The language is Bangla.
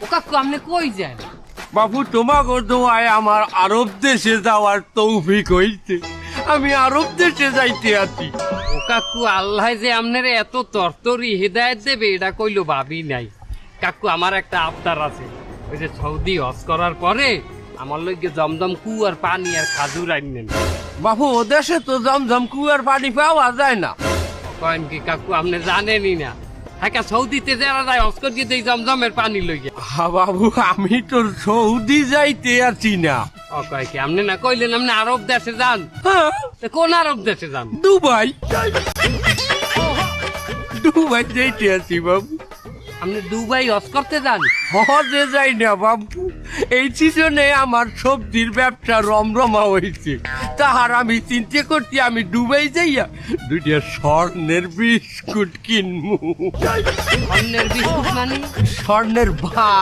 ও কাকু আপনি কই যান? বাবু তোমাকে দোয়ায় আমার আরব দেশে যাওয়ার তৌফিক হইছে, আমি আরব দেশে যাইতে আছি। ও কাকু আল্লাহ যে আপনার এত তরতরি হেদায়েত দেবে এটা কইলো ভাবি নাই। কাকু আমার একটা আবদার আছে, ওই যে সৌদি হজ করার পরে আমার লইগে জমজম কুয়ার পানি আর খাজুর আইনেন। বাবু ও দেশে তো জমজম কুয়ার পানি পাওয়া যায় না। কয়েন কি কাকু আপনি জানেনই না? হ্যাঁ, সৌদিতে যারা যায় হজ করতে দেই জমজমের পানি লইগে। বাবু আমি তো সৌদি যাইতে আছি না। ও কয় কি আপনি না কইলেন আপনি আরব দেশে যান? হ্যাঁ, তা কোন আরব দেশে যান? দুবাই। দুবাই যাইতে আছি বাবু। আপনি দুবাই হজ করতে যান? হজে যাই না বাবু, এই সিজনে আমার সবজির ব্যবসা রমরমা হয়েছে, তাহার আমি চিন্তা করছি আমি দুবাই যাইয়া দুইটা স্বর্ণের বিস্কুট কিনবো। অন্যের বিস্কুট মানে? স্বর্ণের ভা